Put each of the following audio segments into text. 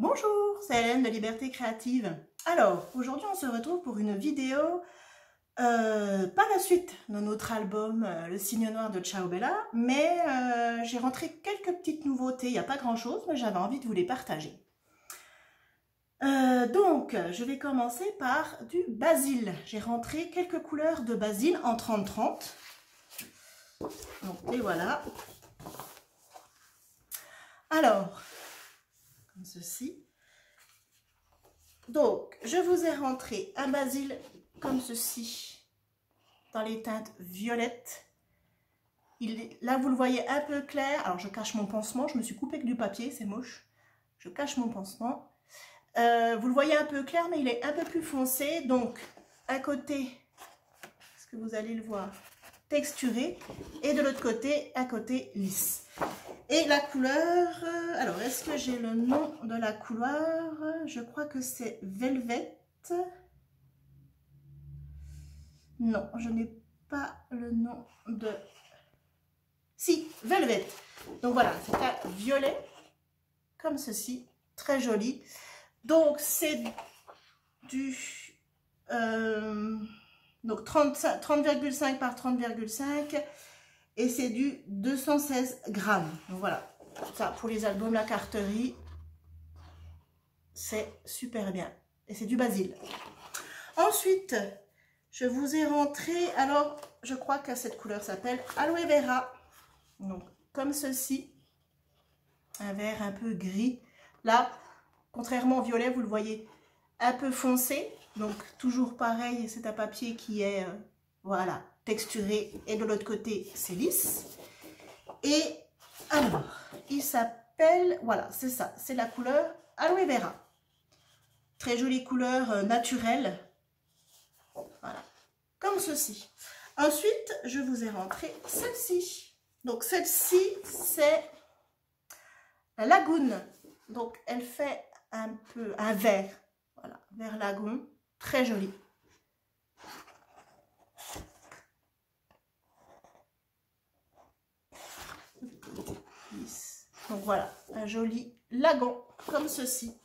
Bonjour, c'est Hélène de Liberté Créative. Alors, aujourd'hui on se retrouve pour une vidéo, pas la suite de notre album Le Cygne Noir de Ciao Bella, mais j'ai rentré quelques petites nouveautés, il n'y a pas grand chose, mais j'avais envie de vous les partager. Donc, je vais commencer par du basil. J'ai rentré quelques couleurs de basil en 30-30. Donc, les voilà. Alors, comme ceci. Donc, je vous ai rentré un basil comme ceci, dans les teintes violettes. Là, vous le voyez un peu clair. Alors, je cache mon pansement. Je me suis coupé avec du papier, c'est moche. Je cache mon pansement. Vous le voyez un peu clair, mais il est un peu plus foncé. Donc, à côté, est-ce que vous allez le voir, texturé. Et de l'autre côté, à côté, lisse. Et la couleur, alors, est-ce que j'ai le nom de la couleur? Je crois que c'est Velvet. Non, je n'ai pas le nom de... Si, Velvet. Donc voilà, c'est un violet, comme ceci, très joli. Donc c'est du 30,5 par 30,5 et c'est du 216 grammes. Donc voilà, ça pour les albums La Carterie, c'est super bien. Et c'est du basil. Ensuite, je vous ai rentré, alors je crois que cette couleur s'appelle Aloe Vera. Donc comme ceci, un vert un peu gris. Là, contrairement au violet, vous le voyez un peu foncé. Donc toujours pareil, c'est un papier qui est voilà, texturé. Et de l'autre côté, c'est lisse. Et alors, il s'appelle, voilà, c'est ça, c'est la couleur Aloe Vera. Très jolie couleur naturelle. Voilà, comme ceci. Ensuite, je vous ai rentré celle-ci. Donc celle-ci, c'est la Lagoon. Donc elle fait un peu un vert. Voilà, vert lagon, très joli. Donc voilà, un joli lagon comme ceci.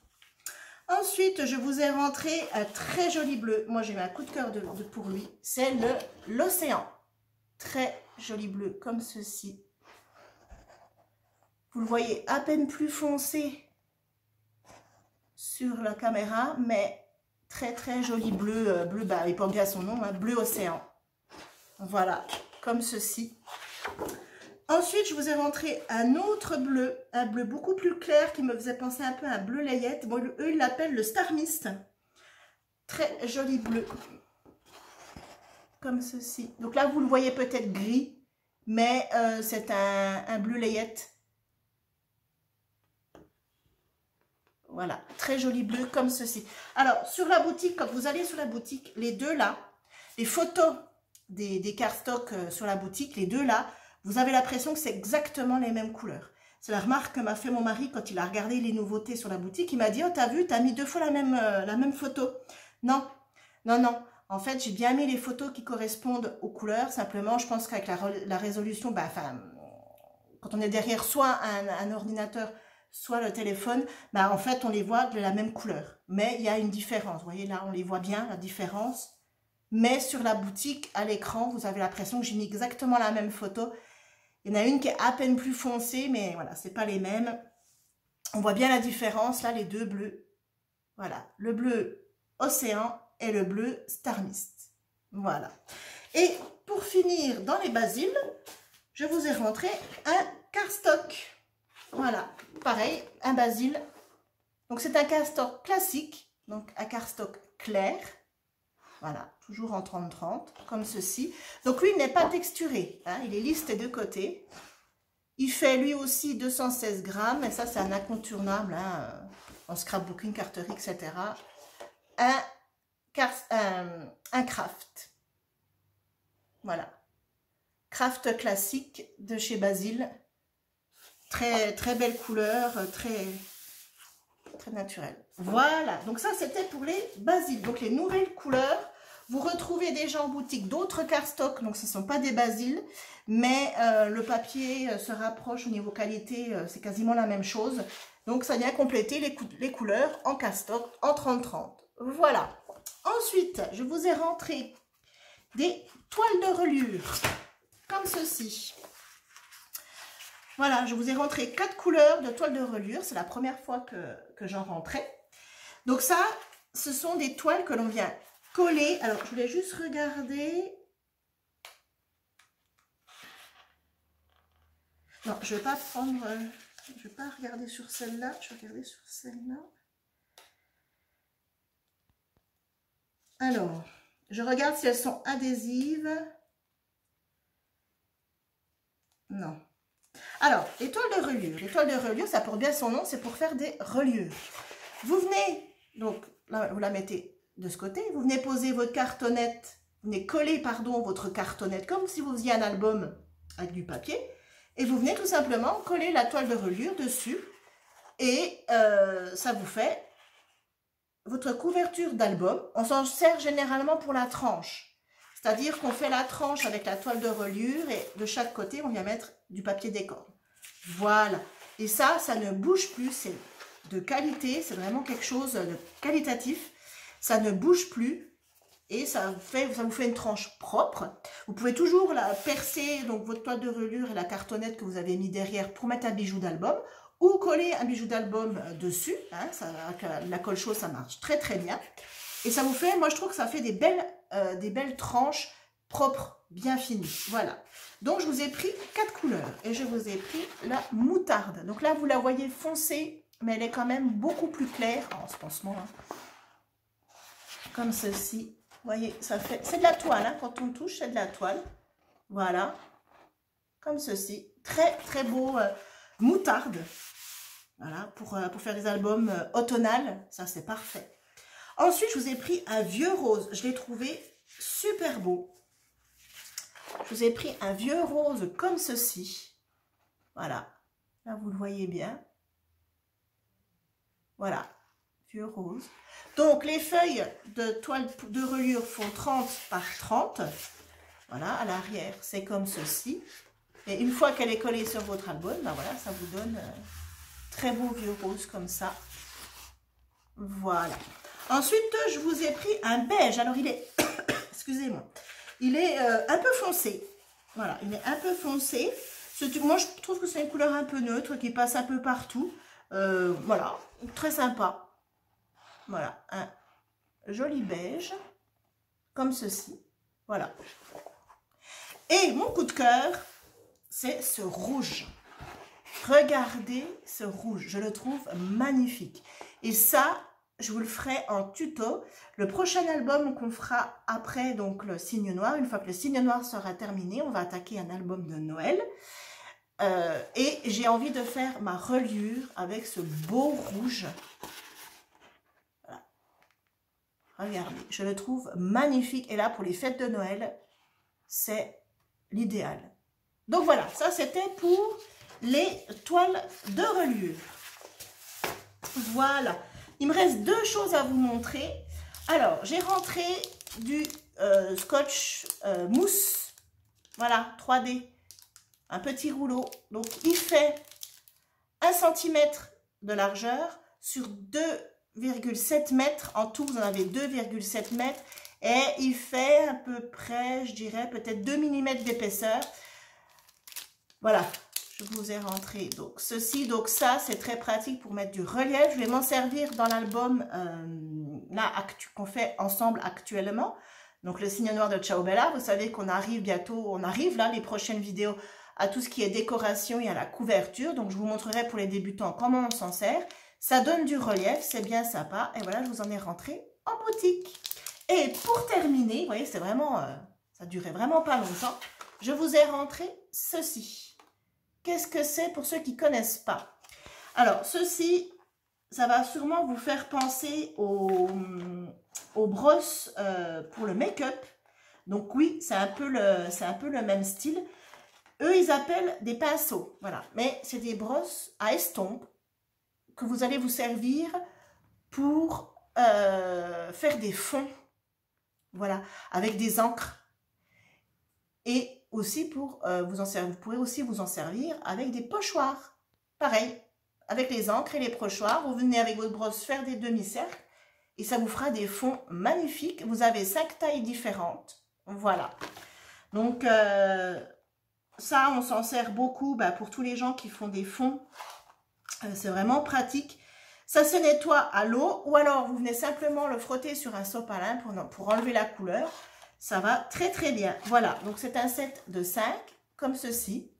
Ensuite, je vous ai rentré un très joli bleu. Moi, j'ai eu un coup de cœur pour lui. C'est l'océan. Très joli bleu, comme ceci. Vous le voyez à peine plus foncé sur la caméra, mais très, très joli bleu. Bleu, bah, il porte bien son nom, hein, bleu océan. Voilà, comme ceci. Ensuite, je vous ai rentré un autre bleu, un bleu beaucoup plus clair qui me faisait penser un peu à un bleu layette. Bon, eux, ils l'appellent le Star Mist. Très joli bleu. Comme ceci. Donc là, vous le voyez peut-être gris, mais c'est un bleu layette. Voilà, très joli bleu comme ceci. Alors, sur la boutique, quand vous allez sur la boutique, les deux là, les photos des cardstocks sur la boutique, les deux là, vous avez l'impression que c'est exactement les mêmes couleurs. C'est la remarque que m'a fait mon mari quand il a regardé les nouveautés sur la boutique. Il m'a dit, oh, t'as vu, t'as mis 2 fois la même photo. Non, non, non. En fait, j'ai bien mis les photos qui correspondent aux couleurs. Simplement, je pense qu'avec la résolution, bah, quand on est derrière soit un ordinateur, soit le téléphone, bah, en fait, on les voit de la même couleur. Mais il y a une différence. Vous voyez, là, on les voit bien, la différence. Mais sur la boutique, à l'écran, vous avez l'impression que j'ai mis exactement la même photo. Il y en a une qui est à peine plus foncée, mais voilà, c'est pas les mêmes. On voit bien la différence, là, les deux bleus. Voilà, le bleu océan et le bleu Star Mist. Voilà. Et pour finir, dans les basiles, je vous ai rentré un cardstock. Voilà, pareil, un basil. Donc, c'est un cardstock classique, donc un cardstock clair. Voilà, toujours en 30-30, comme ceci. Donc, lui, il n'est pas texturé. Hein, il est lisse des deux côtés. Il fait, lui aussi, 216 grammes. Et ça, c'est un incontournable hein, en scrapbooking, carterie, etc. Un craft. Voilà. Craft classique de chez Basil. Très, très belle couleur, très naturelle. Voilà, donc ça, c'était pour les Basil. Donc, les nouvelles couleurs. Vous retrouvez déjà en boutique d'autres cardstocks, donc ce ne sont pas des Basil, mais le papier se rapproche au niveau qualité, c'est quasiment la même chose. Donc, ça vient compléter les couleurs en cardstock en 30-30. Voilà. Ensuite, je vous ai rentré des toiles de reliure, comme ceci. Voilà, je vous ai rentré 4 couleurs de toiles de reliure. C'est la première fois que j'en rentrais. Donc ça, ce sont des toiles que l'on vient coller. Alors, je voulais juste regarder. Non, je ne vais pas prendre... je ne vais pas regarder sur celle-là. Je vais regarder sur celle-là. Alors, je regarde si elles sont adhésives. Non. Alors, les toiles de reliure. Les toiles de reliure, ça porte bien son nom, c'est pour faire des reliures. Vous venez, donc là, vous la mettez de ce côté. Vous venez poser votre cartonnette. Vous venez coller, pardon, votre cartonnette comme si vous faisiez un album avec du papier. Et vous venez tout simplement coller la toile de reliure dessus. Et ça vous fait votre couverture d'album. On s'en sert généralement pour la tranche. C'est-à-dire qu'on fait la tranche avec la toile de reliure et de chaque côté, on vient mettre du papier décor. Voilà. Et ça, ça ne bouge plus. C'est de qualité. C'est vraiment quelque chose de qualitatif. Ça ne bouge plus. Et ça vous fait une tranche propre. Vous pouvez toujours la percer, donc votre toile de reliure et la cartonnette que vous avez mis derrière pour mettre un bijou d'album. Ou coller un bijou d'album dessus. Hein, ça, la colle chaude, ça marche très très bien. Et ça vous fait, moi je trouve que ça fait des belles tranches propres, bien finies. Voilà. Donc je vous ai pris 4 couleurs. Et je vous ai pris la moutarde. Donc là vous la voyez foncée, mais elle est quand même beaucoup plus claire. En ce pansement, hein. Comme ceci. Vous voyez, ça fait. C'est de la toile, hein, quand on touche, c'est de la toile. Voilà. Comme ceci. Très très beau moutarde. Voilà, pour faire des albums automnales, ça c'est parfait. Ensuite, je vous ai pris un vieux rose. Je l'ai trouvé super beau. Je vous ai pris un vieux rose comme ceci. Voilà. Là, vous le voyez bien. Voilà. Vieux rose. Donc, les feuilles de toile de reliure font 30 par 30. Voilà, à l'arrière, c'est comme ceci. Et une fois qu'elle est collée sur votre album, ben voilà, ça vous donne très beau vieux rose comme ça. Voilà. Ensuite, je vous ai pris un beige. Alors, il est... Excusez-moi. Il est un peu foncé. Voilà, il est un peu foncé. Moi, je trouve que c'est une couleur un peu neutre qui passe un peu partout. Voilà, très sympa. Voilà, un joli beige. Comme ceci. Voilà. Et mon coup de cœur, c'est ce rouge. Regardez ce rouge. Je le trouve magnifique. Et ça... je vous le ferai en tuto. Le prochain album qu'on fera après, donc le signe noir, une fois que le signe noir sera terminé, on va attaquer un album de Noël. Et j'ai envie de faire ma reliure avec ce beau rouge. Voilà. Regardez, je le trouve magnifique. Et là, pour les fêtes de Noël, c'est l'idéal. Donc voilà, ça c'était pour les toiles de reliure. Voilà. Il me reste 2 choses à vous montrer. Alors, j'ai rentré du scotch mousse. Voilà, 3D. Un petit rouleau. Donc, il fait 1 cm de largeur sur 2,7 mètres. En tout, vous en avez 2,7 mètres. Et il fait à peu près, je dirais, peut-être 2 mm d'épaisseur. Voilà. Je vous ai rentré donc ceci, donc ça c'est très pratique pour mettre du relief. Je vais m'en servir dans l'album qu'on fait ensemble actuellement. Donc le signe noir de Ciao Bella. Vous savez qu'on arrive bientôt, on arrive là les prochaines vidéos à tout ce qui est décoration et à la couverture. Donc je vous montrerai pour les débutants comment on s'en sert. Ça donne du relief, c'est bien sympa. Et voilà, je vous en ai rentré en boutique. Et pour terminer, vous voyez, c'est vraiment, ça durait vraiment pas longtemps. Je vous ai rentré ceci. Qu'est-ce que c'est pour ceux qui ne connaissent pas? Alors, ceci, ça va sûrement vous faire penser aux brosses pour le make-up. Donc oui, c'est un peu le même style. Eux, ils appellent des pinceaux. Voilà, mais c'est des brosses à estompe que vous allez vous servir pour faire des fonds. Voilà, avec des encres. Et aussi pour vous pourrez aussi vous en servir avec des pochoirs. Pareil, avec les encres et les pochoirs. Vous venez avec votre brosse faire des demi-cercles et ça vous fera des fonds magnifiques. Vous avez 5 tailles différentes. Voilà. Donc, ça, on s'en sert beaucoup pour tous les gens qui font des fonds. C'est vraiment pratique. Ça se nettoie à l'eau ou alors vous venez simplement le frotter sur un sopalin pour enlever la couleur. Ça va très très bien. Voilà, donc c'est un set de 5 comme ceci.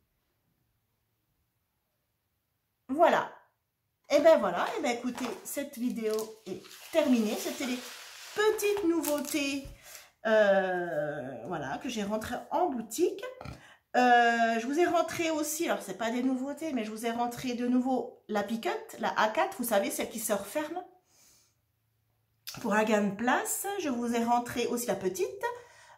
Voilà. Et bien voilà, et bien écoutez, cette vidéo est terminée. C'était les petites nouveautés voilà, que j'ai rentrées en boutique. Je vous ai rentré aussi, alors c'est pas des nouveautés, mais je vous ai rentré de nouveau la piquette, la A4, vous savez, celle qui se referme pour un gain de place. Je vous ai rentré aussi la petite.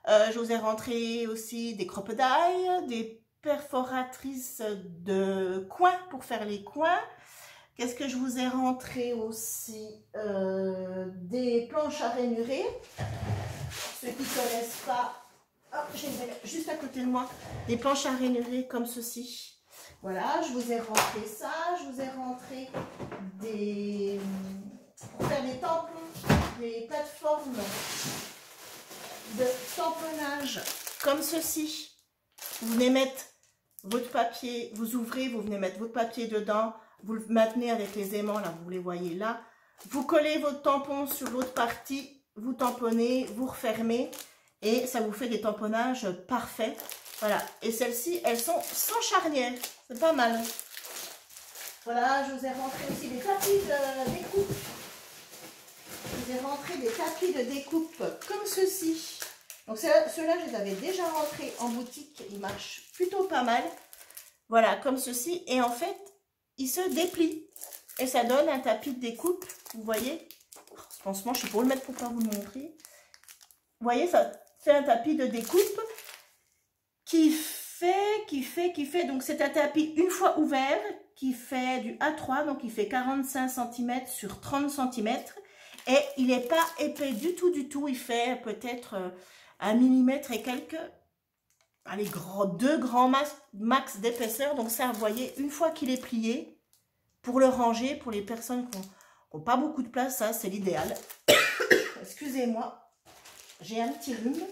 Je vous ai rentré aussi des crocodiles, des perforatrices de coins pour faire les coins. Qu'est-ce que je vous ai rentré aussi? Des planches à rainurés. Ceux qui ne connaissent pas, je les mets juste à côté de moi. Des planches à rainurés comme ceci. Voilà, je vous ai rentré ça. Je vous ai rentré des... pour faire des tampons, des plateformes de tamponnage comme ceci. Vous venez mettre votre papier, vous ouvrez, vous venez mettre votre papier dedans. Vous le maintenez avec les aimants, là, vous les voyez là. Vous collez votre tampon sur l'autre partie, vous tamponnez, vous refermez et ça vous fait des tamponnages parfaits. Voilà, et celles-ci, elles sont sans charnière, c'est pas mal. Voilà, je vous ai rentré aussi des tapis de découpe. Je vous ai rentré des tapis de découpe comme ceci. Donc ceux-là, je les avais déjà rentrés en boutique, ils marchent plutôt pas mal. Voilà, comme ceci, et en fait, il se déplie et ça donne un tapis de découpe, vous voyez. Franchement, je sais pas où le mettre pour pas vous le montrer. Vous voyez, ça fait un tapis de découpe qui fait. Donc, c'est un tapis une fois ouvert qui fait du A3, donc il fait 45 cm sur 30 cm et il n'est pas épais du tout. Il fait peut-être 1 mm et quelques. Allez, 2 grands max d'épaisseur. Donc ça, vous voyez, une fois qu'il est plié, pour le ranger, pour les personnes qui n'ont pas beaucoup de place, ça, c'est l'idéal. Excusez-moi, j'ai un petit rhume.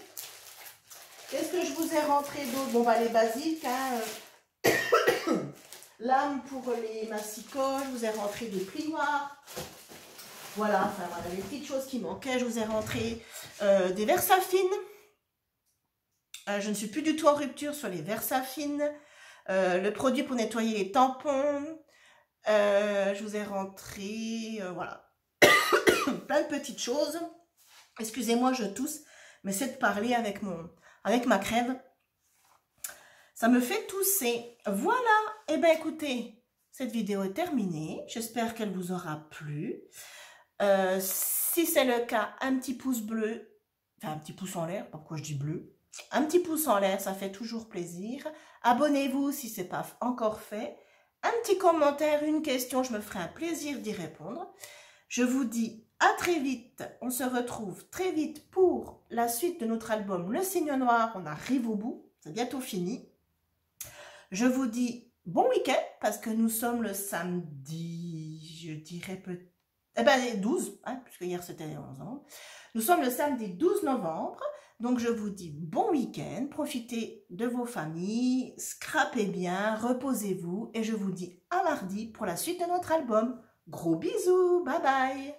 Qu'est-ce que je vous ai rentré d'autre? Bon, les basiques, hein. Lame pour les massicoles, je vous ai rentré des plioirs. Voilà, enfin voilà, les petites choses qui manquaient. Je vous ai rentré des Versafine. Je ne suis plus du tout en rupture sur les Versafine. Le produit pour nettoyer les tampons. Je vous ai rentré, voilà, plein de petites choses. Excusez-moi, je tousse, mais c'est de parler avec ma crève. Ça me fait tousser. Voilà, et bien écoutez, cette vidéo est terminée. J'espère qu'elle vous aura plu. Si c'est le cas, un petit pouce bleu, enfin un petit pouce en l'air, pourquoi je dis bleu? Un petit pouce en l'air, ça fait toujours plaisir. Abonnez-vous si ce n'est pas encore fait. Un petit commentaire, une question, je me ferai un plaisir d'y répondre. Je vous dis à très vite. On se retrouve très vite pour la suite de notre album Le Cygne Noir. On arrive au bout, c'est bientôt fini. Je vous dis bon week-end parce que nous sommes le samedi, je dirais peut-être, 12, hein, puisque hier c'était les 11 ans. Nous sommes le samedi 12 novembre. Donc, je vous dis bon week-end, profitez de vos familles, scrapez bien, reposez-vous et je vous dis à mardi pour la suite de notre album. Gros bisous, bye bye!